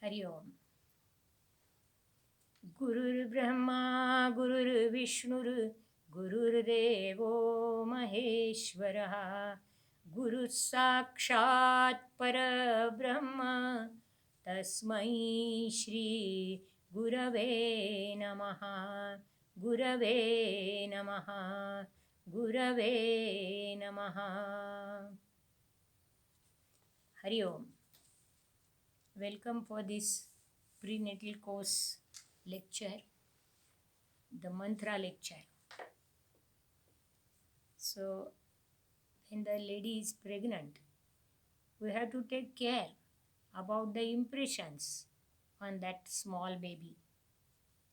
हरि ओम। गुरुर्ब्रह्मा गुरुर्विष्णुर् गुरुर्देवो महेश्वरः। गुरुः साक्षात् परब्रह्म तस्मै श्री गुरवे नमः। गुरवे नमः। गुरवे नमः। हरि ओम। Welcome for this prenatal course lecture, the mantra lecture. So, when the lady is pregnant, we have to take care about the impressions on that small baby.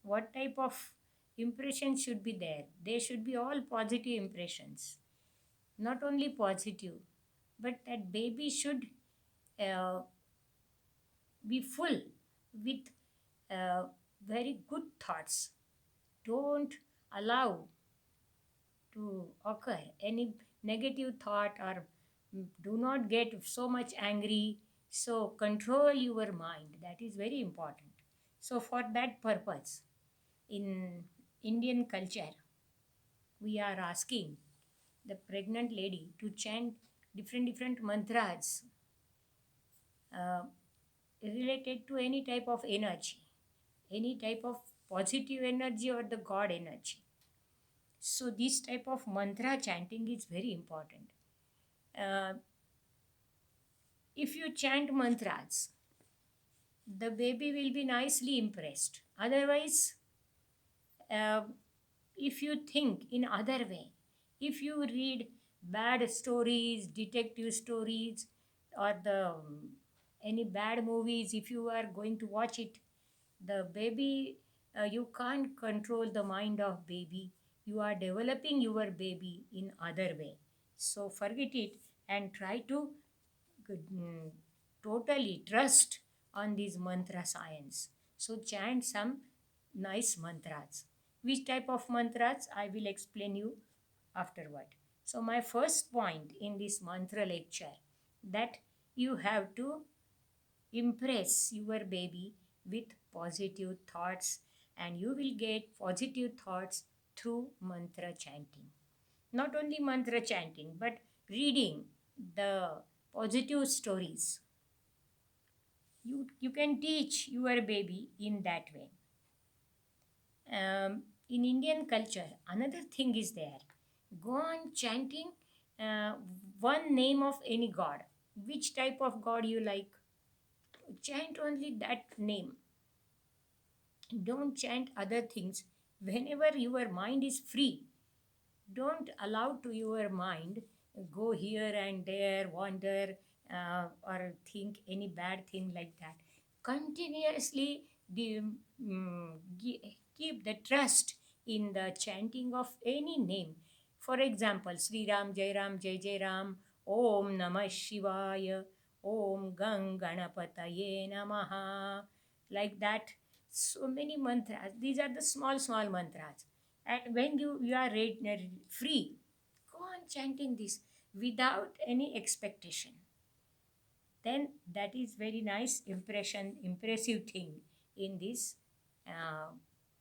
What type of impressions should be there? They should be all positive impressions. Not only positive, but that baby should uh, be full with very good thoughts. Don't allow to occur any negative thought, or do not get so much angry. So control your mind. That is very important. So for that purpose, in Indian culture, we are asking the pregnant lady to chant different mantras uh, related to any type of energy, any type of positive energy or the God energy. So this type of mantra chanting is very important. Uh, if you chant mantras, the baby will be nicely impressed. Otherwise, uh, if you think in other way, if you read bad stories, detective stories, or the any bad movies, if you are going to watch it, the baby, you can't control the mind of baby. You are developing your baby in other way. So forget it and try to mm, totally trust on this mantra science. So chant some nice mantras. Which type of mantras I will explain you afterward. So my first point in this mantra lecture, that you have to impress your baby with positive thoughts, and you will get positive thoughts through mantra chanting. Not only mantra chanting, but reading the positive stories. You can teach your baby in that way. In Indian culture, another thing is there. Go on chanting one name of any god. Which type of god you like? Chant only that name. Don't chant other things. Whenever your mind is free, don't allow to your mind go here and there, wander, or think any bad thing like that. Continuously the, keep the trust in the chanting of any name. For example, Sri Ram, Jai Ram, Om Namah Shivaya, Om Gang Ganapataye Namaha. Like that, so many mantras. These are the small mantras. And when you are free, go on chanting this without any expectation. Then that is very nice impressive thing in this uh,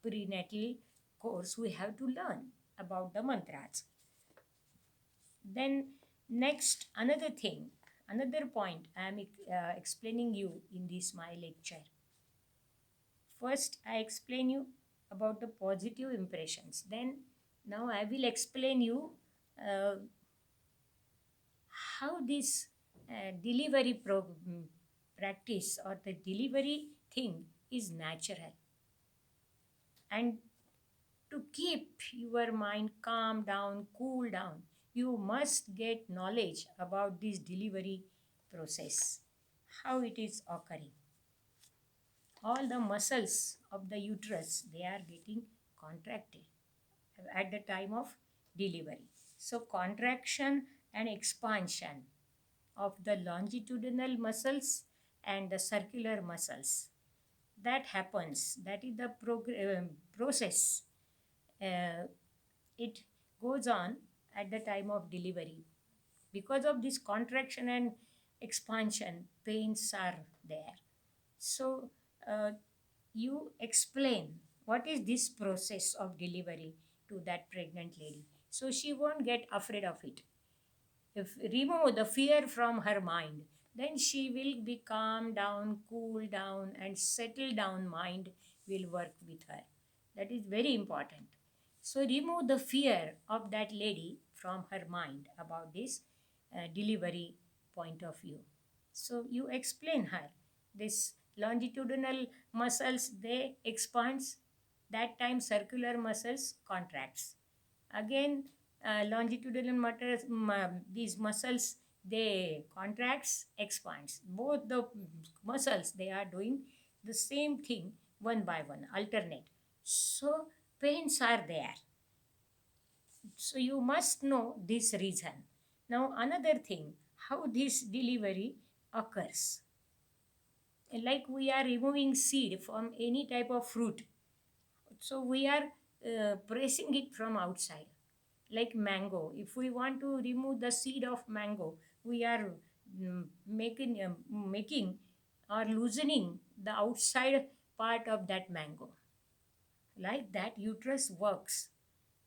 prenatal course. We have to learn about the mantras. Then next, another thing, another point I am explaining you in this my lecture. First, I explain you about the positive impressions. Then, now I will explain you uh, how this practice or the delivery thing is natural. And to keep your mind calm down, cool down, you must get knowledge about this delivery process, how it is occurring. All the muscles of the uterus, they are getting contracted at the time of delivery. So contraction and expansion of the longitudinal muscles and the circular muscles, that happens, that is the process. It goes on at the time of delivery. Because of this contraction and expansion, pains are there. So uh, you explain what is this process of delivery to that pregnant lady, so she won't get afraid of it. If remove the fear from her mind, then she will be calm down, cool down, and settle down mind will work with her. That is very important. So remove the fear of that lady from her mind about this delivery point of view. So you explain her this longitudinal muscles they expands, that time circular muscles contracts. Again, longitudinal these muscles they contracts expands, both the muscles they are doing the same thing one by one alternate. So pains are there, so you must know this reason. Now another thing, how this delivery occurs, like we are removing seed from any type of fruit, so we are pressing it from outside. Like mango, if we want to remove the seed of mango, we are making or loosening the outside part of that mango. Like that uterus works,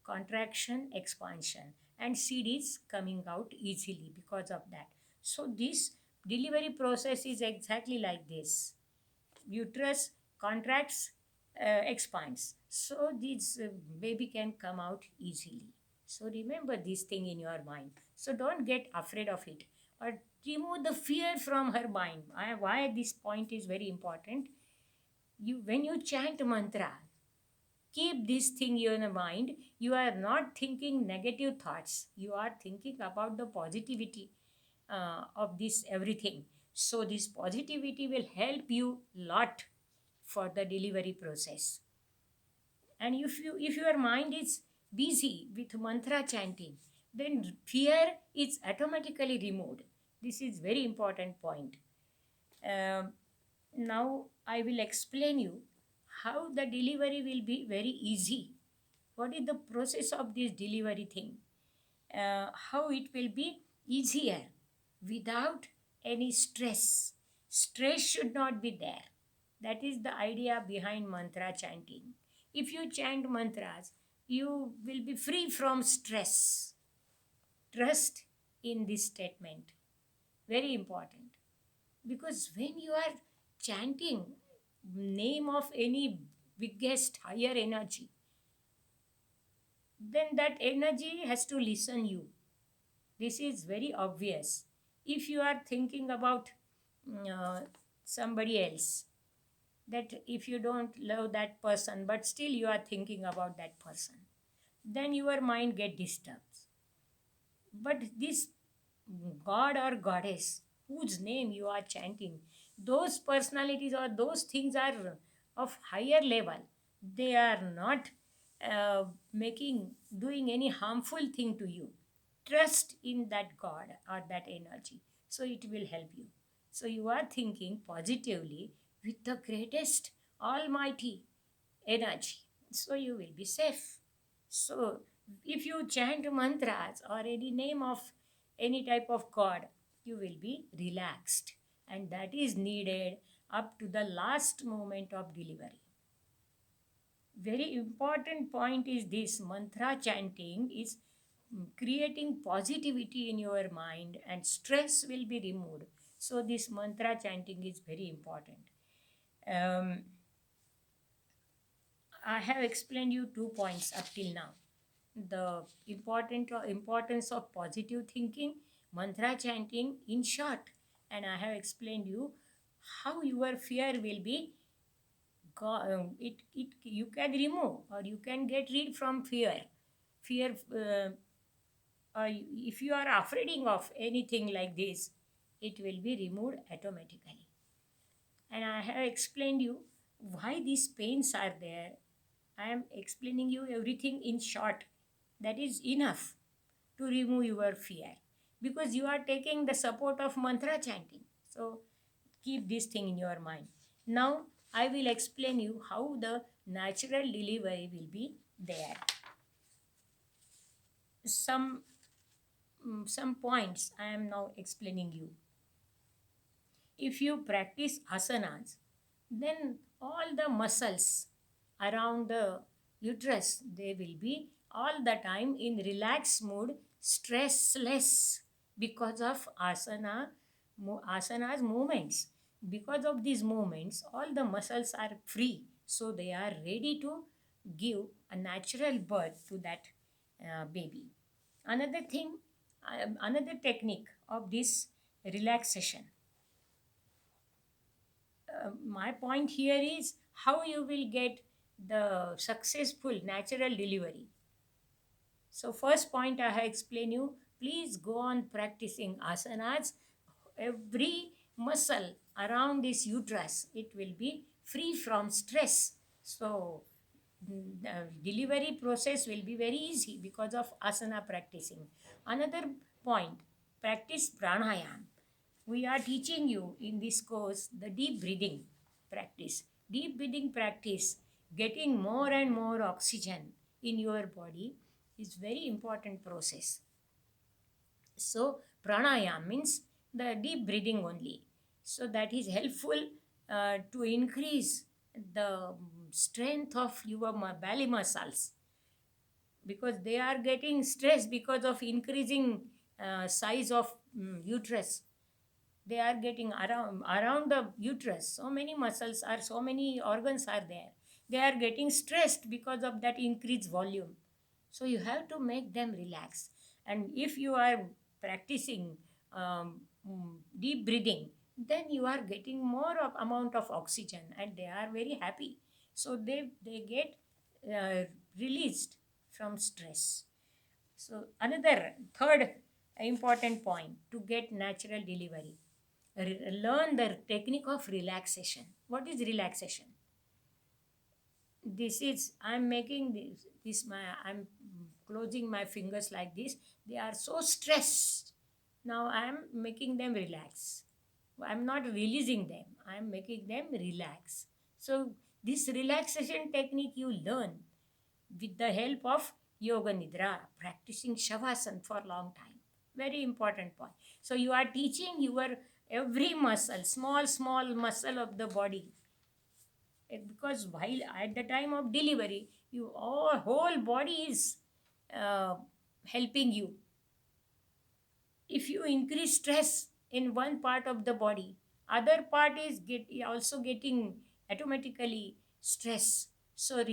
contraction, expansion, and seed is coming out easily because of that. So this delivery process is exactly like this. Uterus contracts, expands, so this baby can come out easily. So remember this thing in your mind, so don't get afraid of it, or remove the fear from her mind. Why this point is very important, you when you chant mantra, keep this thing in your mind. You are not thinking negative thoughts, you are thinking about the positivity of this everything. So this positivity will help you lot for the delivery process. And if your mind is busy with mantra chanting, then fear is automatically removed. This is very important point. Um, Now I will explain you how the delivery will be very easy. What is the process of this delivery thing, how it will be easier without any stress. Stress should not be there. That is the idea behind mantra chanting. If you chant mantras, you will be free from stress. Trust in this statement, very important. Because when you are chanting name of any biggest higher energy, then that energy has to listen you. This is very obvious. If you are thinking about somebody else, that if you don't love that person but still you are thinking about that person, then your mind get disturbed. But this god or goddess whose name you are chanting, those personalities or those things are of higher level. They are not making doing any harmful thing to you. Trust in that god or that energy, so it will help you. So you are thinking positively with the greatest almighty energy, so you will be safe. So if you chant mantras or any name of any type of god, you will be relaxed, and that is needed up to the last moment of delivery. Very important point is this, mantra chanting is creating positivity in your mind and stress will be removed. So this mantra chanting is very important. um, I have explained you 2 points up till now, the importance of positive thinking, mantra chanting in short, and I have explained you how your fear will be it you can remove or you can get rid from fear. If you are afraid of anything like this, it will be removed automatically. And I have explained you why these pains are there. I am explaining you everything in short. That is enough to remove your fear, because you are taking the support of mantra chanting. So keep this thing in your mind. Now I will explain you how the natural delivery will be there. Some some points I am now explaining you. If you practice asanas, then all the muscles around the uterus, they will be all the time in relaxed mood, stressless, because of asanas movements. Because of these movements, all the muscles are free, so they are ready to give a natural birth to that baby. Another thing, another technique of this relaxation, my point here is how you will get the successful natural delivery. So first point I have explained you, please go on practicing asanas. Every muscle around this uterus, it will be free from stress. So the delivery process will be very easy because of asana practicing. Another point, practice pranayam. We are teaching you in this course the deep breathing practice. Deep breathing practice, getting more and more oxygen in your body, is very important process. So pranayam means the deep breathing only. So that is helpful to increase the strength of your belly muscles, because they are getting stressed because of increasing size of uterus. They are getting around the uterus, so many muscles are, so many organs are there, they are getting stressed because of that increased volume. So you have to make them relax. And if you are practicing deep breathing, then you are getting more of amount of oxygen and they are very happy. So they get released from stress. So another third important point to get natural delivery, learn the technique of relaxation. What is relaxation? This is, I'm making this my, I'm closing my fingers like this. They are so stressed. Now I am making them relax. I'm not releasing them. I'm making them relax. So this relaxation technique you learn with the help of yoga nidra, practicing shavasana for a long time. Very important point. So you are teaching your every muscle, small muscle of the body. Because while at the time of delivery, your whole body is uh, helping you. If you increase stress in one part of the body, other part is also getting automatically stress. So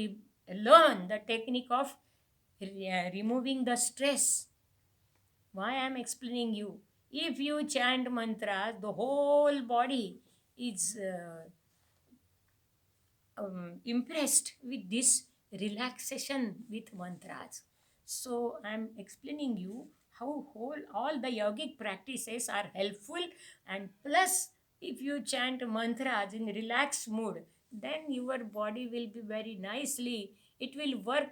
learn the technique of removing the stress. Why I am explaining you, if you chant mantras, the whole body is impressed with this relaxation with mantras. So I'm explaining you how whole all the yogic practices are helpful, and plus if you chant mantras in relaxed mood, then your body will be very nicely, it will work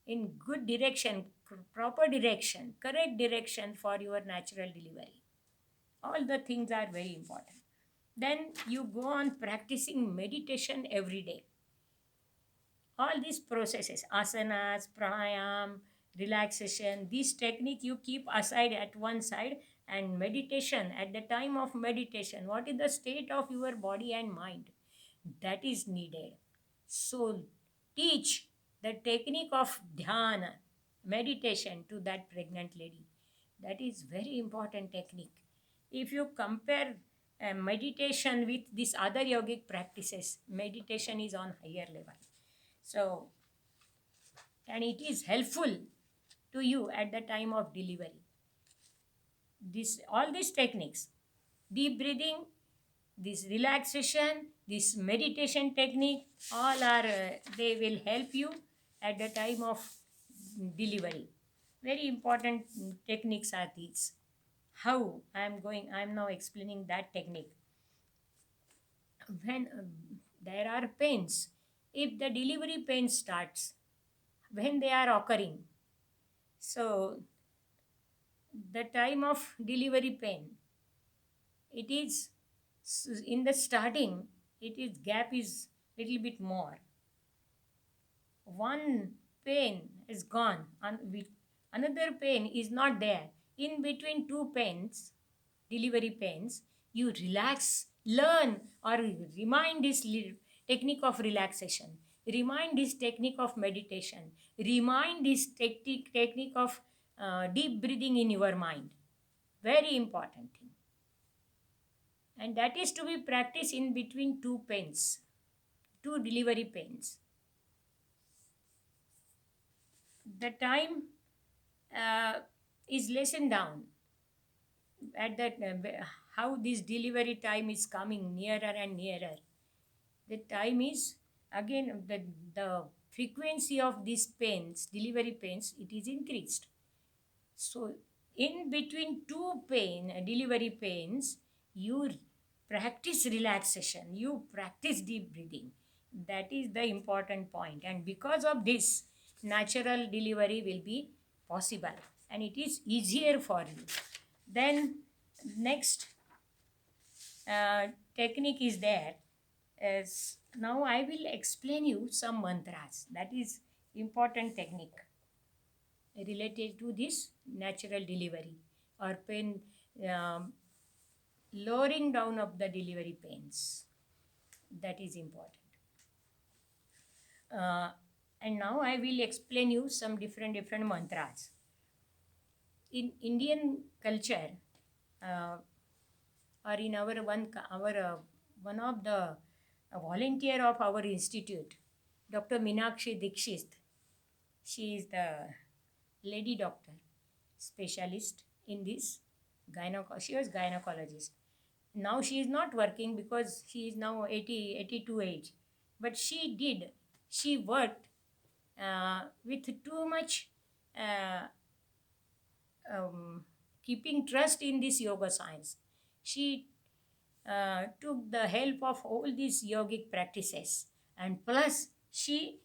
in good direction, proper direction, correct direction for your natural delivery. All the things are very important. Then you go on practicing meditation every day. All these processes, asanas, pranayam, relaxation, this technique you keep aside at one side. And meditation, at the time of meditation, what is the state of your body and mind, that is needed. So teach the technique of dhyana, meditation, to that pregnant lady. That is very important technique. If you compare meditation with these other yogic practices, meditation is on higher level. So, and it is helpful to you at the time of delivery. This, all these techniques, deep breathing, this relaxation, this meditation technique, all are they will help you at the time of delivery. Very important techniques are these. How I am now explaining that technique. When there are pains, if the delivery pain starts, when they are occurring, so the time of delivery pain, it is in the starting, it is gap is little bit more. One pain is gone and with another pain is not there. In between two pains, delivery pains, you relax learn or remind this technique of relaxation, remind this technique of meditation, remind this technique of deep breathing in your mind. Very important thing. And that is to be practiced in between two pains, two delivery pains. The time is lessened down at that how this delivery time is coming nearer and nearer. The time is again the frequency of these pains, delivery pains, it is increased. So in between two delivery pains, you practice relaxation, you practice deep breathing. That is the important point. And because of this, natural delivery will be possible and it is easier for you. Then next technique is there. As now I will explain you some mantras. That is important technique related to this natural delivery or pain, um, lowering down of the delivery pains. That is important. Uh, and now I will explain you some different mantras. In Indian culture, uh, or in our one of the volunteer of our institute, Dr. Minakshi Dikshit. She is the lady doctor, specialist in this she was gynecologist. Now she is not working because she is now 82 age. But she worked with too much uh, keeping trust in this yoga science. She took the help of all these yogic practices, and plus she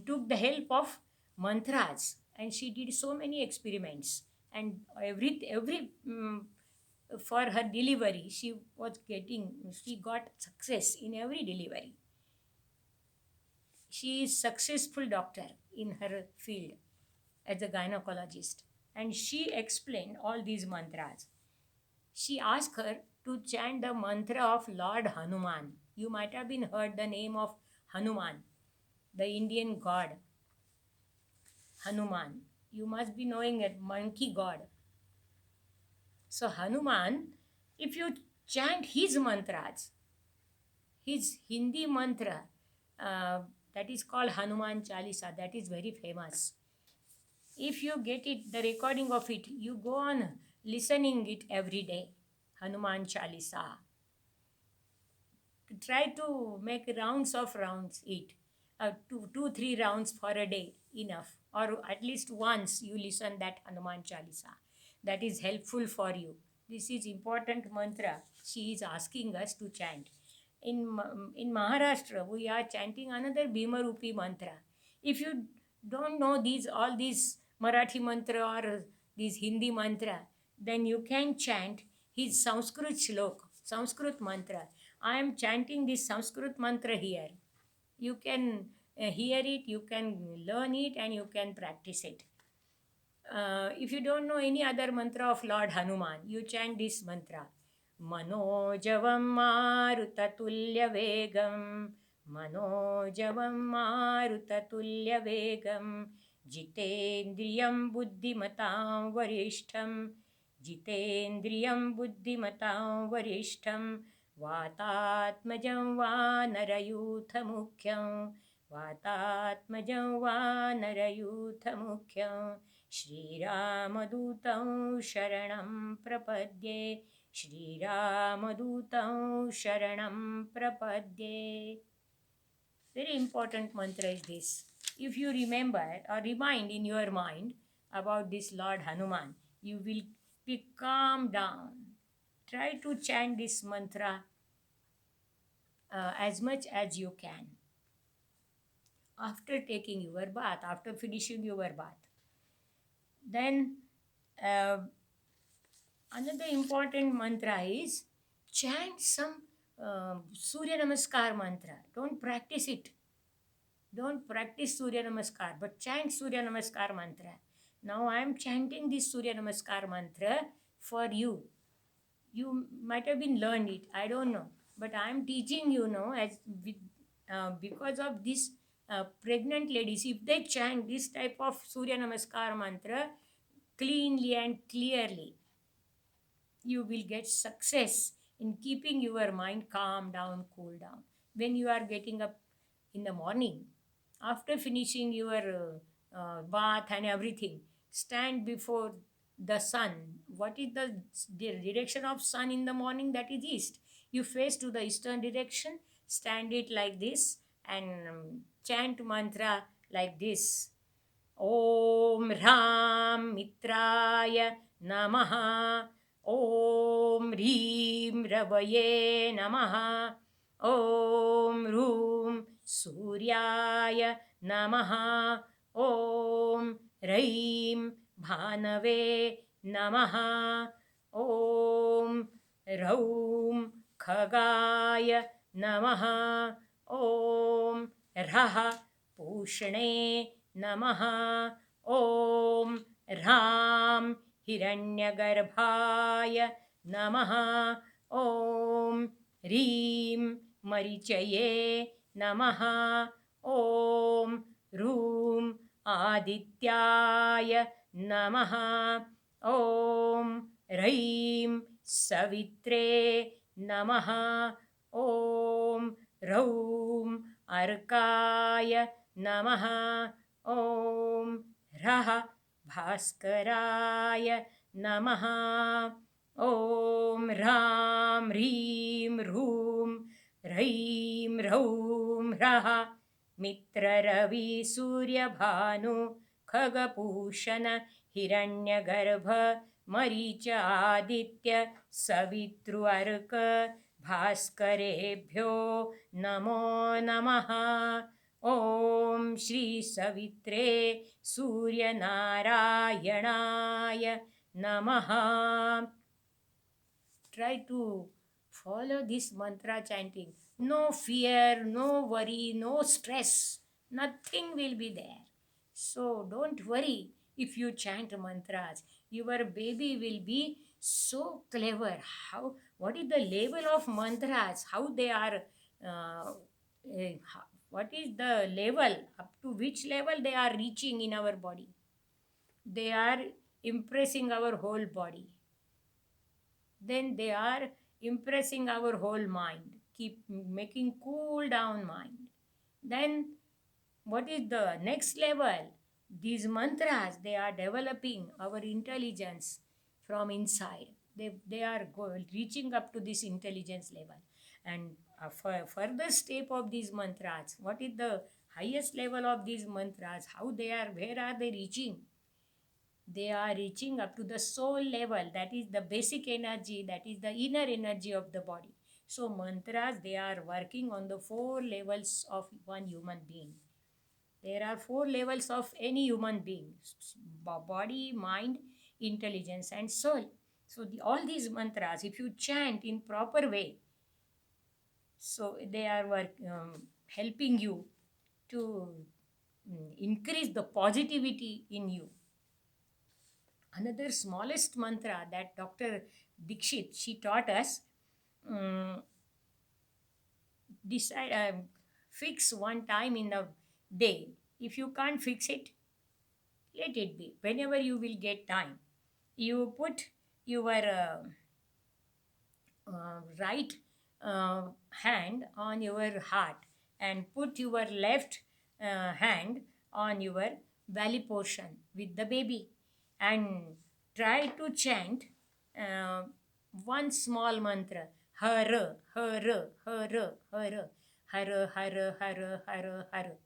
took the help of mantras, and she did so many experiments, and every for her delivery she got success in every delivery. She is successful doctor in her field as a gynecologist, and she explained all these mantras. She asked her to chant the mantra of Lord Hanuman. You might have been heard the name of Hanuman, the Indian god. Hanuman. You must be knowing it, monkey god. So Hanuman, if you chant his mantras, his Hindi mantra, that is called Hanuman Chalisa, that is very famous. If you get it, the recording of it, you go on listening it every day. Hanuman Chalisa. Try to make rounds it. Two, 3 rounds for a day, enough. Or at least once you listen that Hanuman Chalisa. That is helpful for you. This is important mantra she is asking us to chant. In Maharashtra, we are chanting another Bhimarupi mantra. If you don't know all these Marathi mantra or these Hindi mantra, then you can chant his Sanskrit shlok, Sanskrit mantra. I am chanting this Sanskrit mantra here. You can hear it, you can learn it, and you can practice it. If you don't know any other mantra of Lord Hanuman, you chant this mantra. Manojavam Marutatulya Vegam, Manojavam Marutatulya Vegam, Jitendriyam Buddhimatam Varishtham, Jitendriyam Buddhimatam Varishtham, Vatatmajam Vanarayutha Mukhyam, Vatatmajam Vanarayutha Mukhyam, श्रीरामदूतं शरणं प्रपद्ये, श्रीरामदूतं शरणं प्रपद्ये. Very important mantra is this. If you remember or remind in your mind about this Lord Hanuman, you will be calm down. Try to chant this mantra as much as you can. After taking your bath, after finishing your bath. Then another important mantra is chant some Surya Namaskar mantra. Don't practice it. Don't practice Surya Namaskar, but chant Surya Namaskar mantra. Now I am chanting this Surya Namaskar mantra for you. You might have been learned it, I don't know, but I am teaching you now as with, because of this pregnant ladies, if they chant this type of Surya Namaskar mantra cleanly and clearly, you will get success in keeping your mind calm down, cool down. When you are getting up in the morning, after finishing your bath and everything, stand before the sun. What is the direction of sun in the morning? That is east. You face to the eastern direction, stand it like this, and chant mantra like this. ॐ ह्रां मित्राय नमः, ॐ ह्रीं रवये नमः, ॐ ह्रूं सूर्याय नमः, ॐ ह्रैं भानवे नमः, ॐ ह्रौं खगाय नमः, ॐ ह्रः पूषणे नमः, ॐ ह्रां हिरण्यगर्भाय नमः, ॐ ह्रीं मरीचये नमः, ॐ ह्रूं आदित्याय नमः, ॐ ह्रैं सवित्रे नमः, ॐ ह्रौं अर्काय नमः, ॐ ह्रः भास्कराय नमः, ॐ ह्रां ह्रीं ह्रूं ह्रैं ह्रौं ह्रः मित्ररवि सूर्यभानु खगपूषण हिरण्यगर्भ मरीच आदित्य सवितृ अर्क भास्करेभ्यो नमो नमः। ॐ श्री सवित्रे सूर्यनारायणाय नमः। Try to follow this mantra chanting. No fear, no worry, no stress. Nothing will be there. So don't worry if you chant mantras. Your baby will be so clever. How? What is the level of mantras? How they are? What is the level? Up to which level they are reaching in our body? They are impressing our whole body. Then they are impressing our whole mind, keep making cool down mind. Then what is the next level? These mantras, they are developing our intelligence from inside. They are reaching up to this intelligence level. And further step of these mantras, what is the highest level of these mantras? How they are, where are they reaching? They are reaching up to the soul level. That is the basic energy, that is the inner energy of the body. So mantras, they are working on the 4 levels of one human being. There are 4 levels of any human being: body, mind, intelligence, and soul. So all these mantras, if you chant in proper way, so they are helping you to increase the positivity in you. Another smallest mantra that Dr. Dikshit, she taught us, decide, fix one time in a day. If you can't fix it, let it be. Whenever you will get time, you put your right hand on your heart and put your left hand on your belly portion with the baby, and try to chant uh, one small mantra: har har har har har har har har har.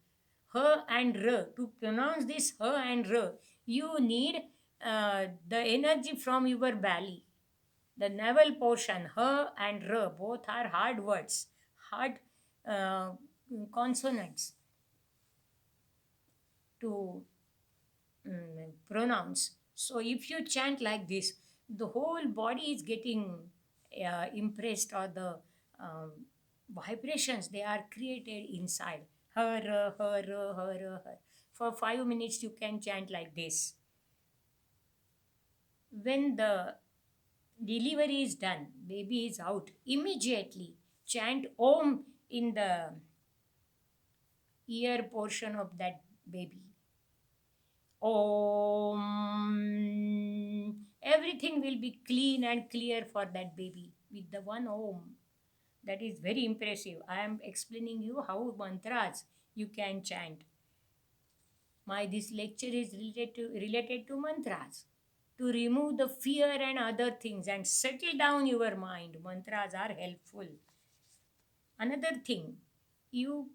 H and r. To pronounce this h and r, you need the energy from your belly. The navel portion, h and r, both are hard words, hard uh, consonants to pronounce. So if you chant like this, the whole body is getting impressed, or the vibrations, they are created inside. Har, har, har, har. For 5 minutes, you can chant like this. When the Delivery is done, baby is out. Immediately chant Om in the ear portion of that baby. Om. Everything will be clean and clear for that baby with the one Om. That is very impressive. I am explaining you how mantras you can chant. My this lecture is related to mantras to remove the fear and other things and settle down your mind. Mantras are helpful. Another thing, you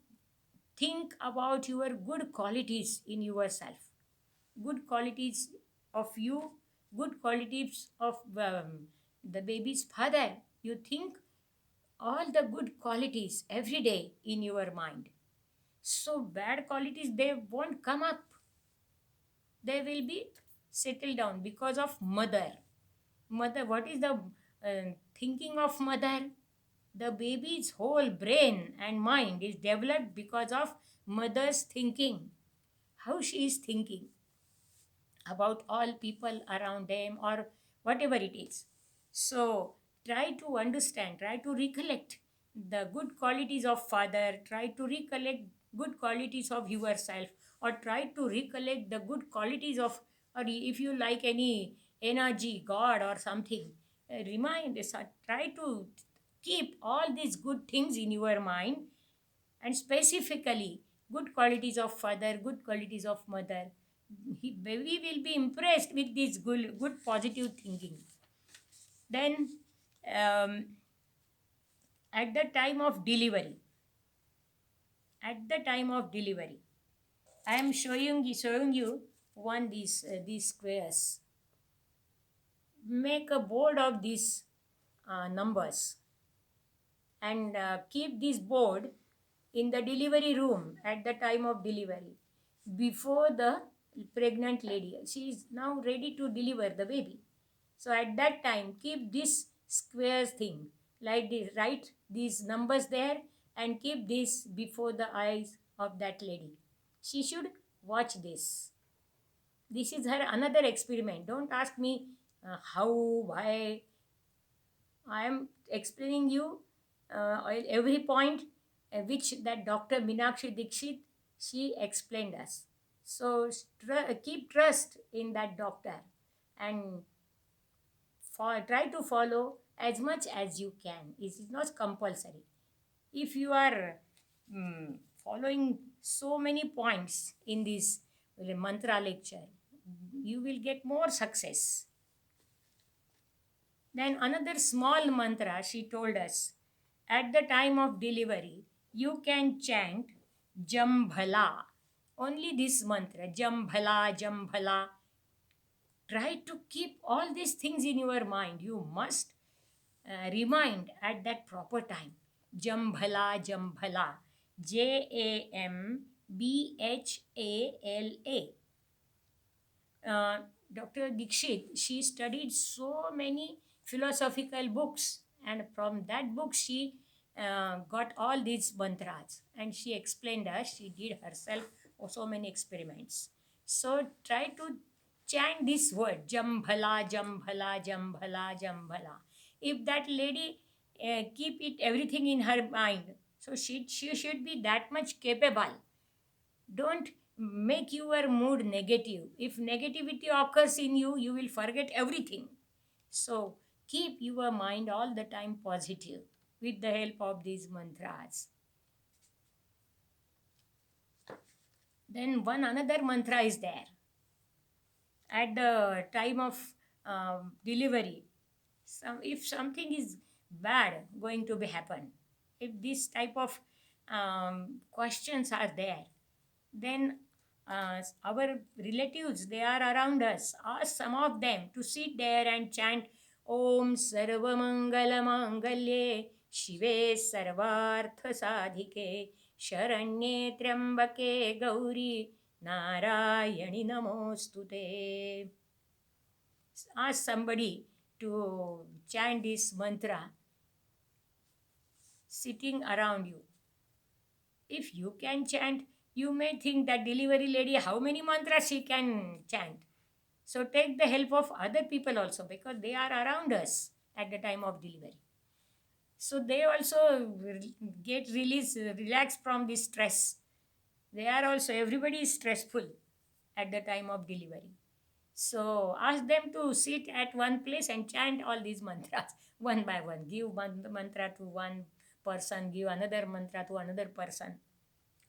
think about your good qualities in yourself, good qualities of you, good qualities of the baby's father. You think all the good qualities every day in your mind. So bad qualities, they won't come up. They will be settled down because of mother. Mother, what is the thinking of mother? The baby's whole brain and mind is developed because of mother's thinking. How she is thinking about all people around them or whatever it is. So try to understand, try to recollect the good qualities of father, try to recollect good qualities of yourself, or try to recollect the good qualities of, or if you like any energy, God or something, try to keep all these good things in your mind, and specifically good qualities of father, good qualities of mother. We will be impressed with this good positive thinking. Then um, at the time of delivery, at the time of delivery, I am showing you one these squares. Make a board of these numbers and keep this board in the delivery room at the time of delivery before the pregnant lady, she is now ready to deliver the baby. So at that time keep this square thing like this, write these numbers there and keep this before the eyes of that lady. She should watch this. This is her another experiment. Don't ask me how, why. I am explaining you every point which that Dr. Minakshi Dikshit, she explained us. So keep trust in that doctor and try to follow as much as you can. It is not compulsory. If you are following so many points in this mantra lecture, you will get more success. Then another small mantra she told us. At the time of delivery, you can chant Jambhala. Only this mantra, Jambhala, Jambhala. Try to keep all these things in your mind. You must remind at that proper time. Jambhala, Jambhala. Jambhala. Dr. Dikshit, she studied so many philosophical books, and from that book, she got all these mantras and she explained us. She did herself so many experiments. So try to chant this word Jambhala, Jambhala, Jambhala, Jambhala. If that lady keep it everything in her mind, so she should be that much capable. Don't make your mood negative. If negativity occurs in you, you will forget everything. So keep your mind all the time positive with the help of these mantras. Then one another mantra is there. At the time of delivery, if something is bad going to be happen, if this type of questions are there, then our relatives, they are around us, ask some of them to sit there and chant Om Sarvamangala Mangalye Shive Sarvartha Sadhike Sharanye Trambake Gauri Narayani Namostute. Ask somebody to chant this mantra sitting around you. If you can chant, you may think that delivery lady, how many mantras she can chant. So take the help of other people also, because they are around us at the time of delivery. So they also get release relaxed from this stress. They are also, everybody is stressful at the time of delivery. So ask them to sit at one place and chant all these mantras one by one. Give one mantra to one person, give another mantra to another person.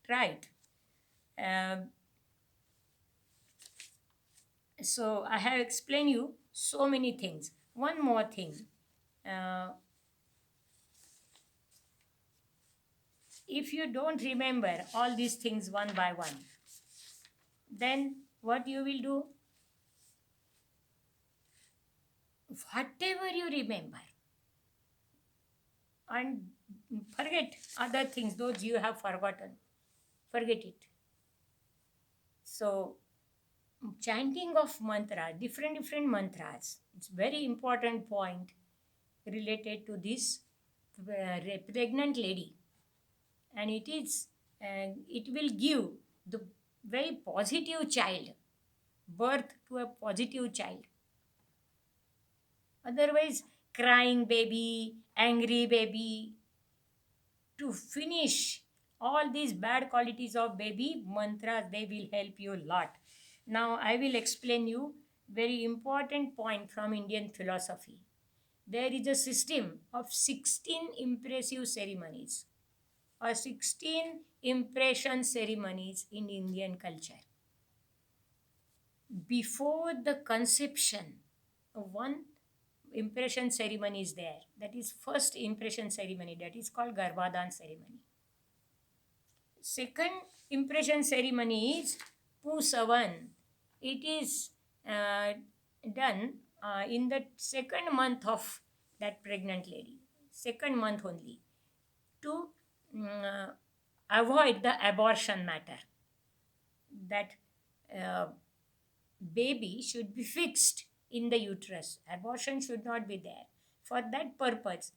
Try it. So I have explained you so many things. One more thing. Uh, if you don't remember all these things one by one, then what you will do? Whatever you remember, and forget other things, those you have forgotten. Forget it. So chanting of mantra, different mantras, it's very important point related to this pregnant lady, and it will give the very positive child, birth to a positive child. Otherwise, crying baby, angry baby, to finish all these bad qualities of baby, mantras, they will help you a lot. Now I will explain you very important point from Indian philosophy. There is a system of 16 impressive ceremonies, or 16 impression ceremonies in Indian culture. Before the conception, one impression ceremony is there. That is first impression ceremony. That is called Garbhadan ceremony. Second impression ceremony is Pusavan. It is done in the second month of that pregnant lady. Second month only. To mm, avoid the abortion matter. That uh, baby should be fixed in the uterus. Abortion should not be there. For that purpose,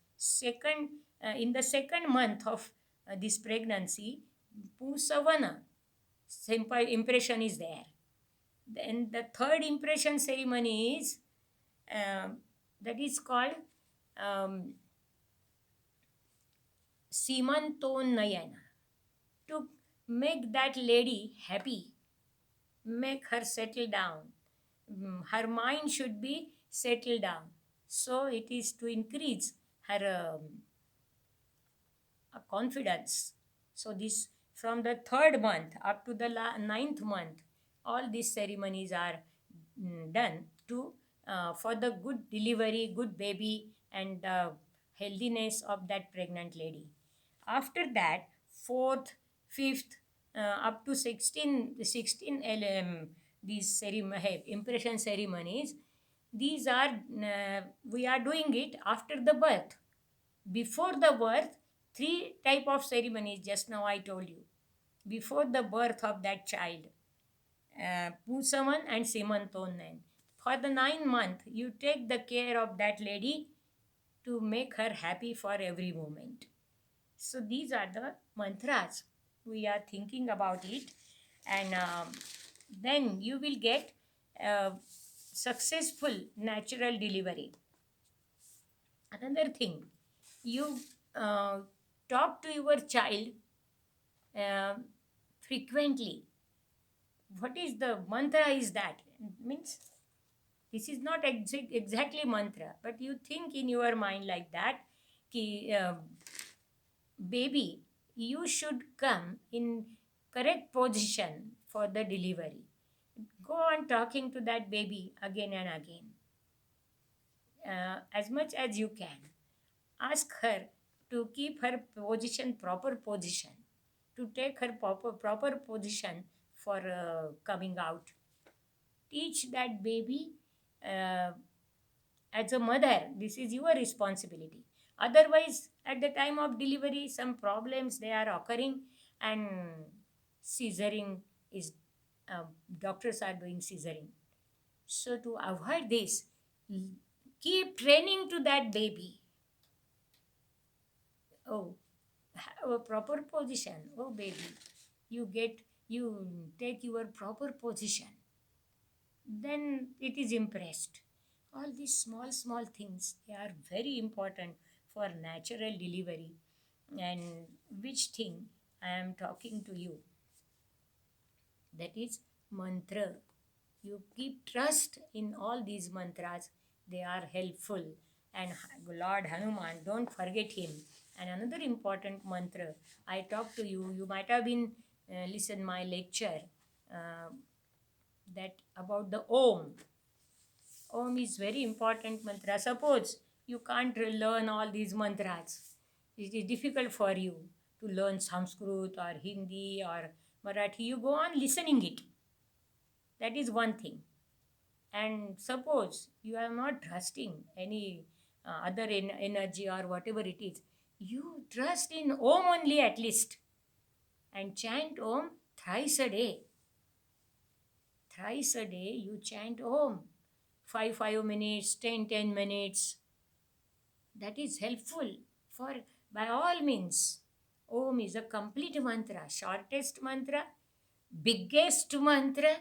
in the second month of this pregnancy, Pusavana, simple impression is there. Then the third impression ceremony is that is called um, Simantonnayana. To make that lady happy, make her settle down. Her mind should be settled down. So it is to increase her confidence. So this, from the third month up to the ninth month, all these ceremonies are done to for the good delivery, good baby, and healthiness of that pregnant lady. After that, fourth, fifth, up to 16 these impression ceremonies, these are we are doing it after the birth. Before the birth, three type of ceremonies just now I told you. Before the birth of that child, Pusaman and Simantonan. For the 9 month, you take the care of that lady to make her happy for every moment. So these are the mantras. We are thinking about it, and then you will get successful natural delivery. Another thing, you uh, talk to your child uh, frequently. What is the mantra? Is that means this is not exactly mantra, but you think in your mind like that. Ki, baby, you should come in correct position for the delivery. Go on talking to that baby again and again, as much as you can. Ask her to keep her position, proper position, to take her proper position for coming out. Teach that baby, uh, as a mother, this is your responsibility. Otherwise, at the time of delivery, some problems they are occurring, and caesarean is doctors are doing caesarean. So to avoid this, keep training to that baby. Oh, have a proper position. Oh baby, you take your proper position. then it is impressed. All these small, small things, they are very important for natural delivery. And which thing I am talking to you, that is mantra. You keep trust in all these mantras, they are helpful. And Lord Hanuman, don't forget him. And another important mantra I talk to you, you might have been listen my lecture, uh, that about the Om. Om is very important mantra. Suppose you can't learn all these mantras. It is difficult for you to learn Sanskrit or Hindi or Marathi. You go on listening it. That is one thing. And suppose you are not trusting any other energy or whatever it is, you trust in Om only at least, and chant Om thrice a day. Thrice a day you chant Om. 5 5 minutes, 10 10 minutes. That is helpful for, by all means. Om is a complete mantra, shortest mantra, biggest mantra,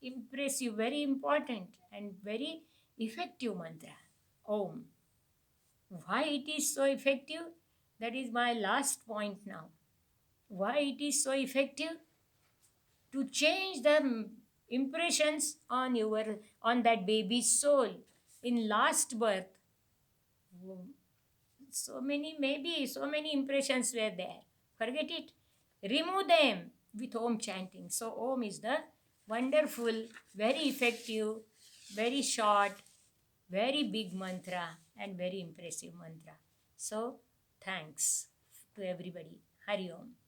impressive, very important and very effective mantra. Om. Why it is so effective? That is my last point now. Why it is so effective? To change the impressions on that baby's soul in last birth. So many, maybe so many impressions were there. Forget it. Remove them with Om chanting. So Om is the wonderful, very effective, very short, very big mantra and very impressive mantra. So thanks to everybody. Hari Om.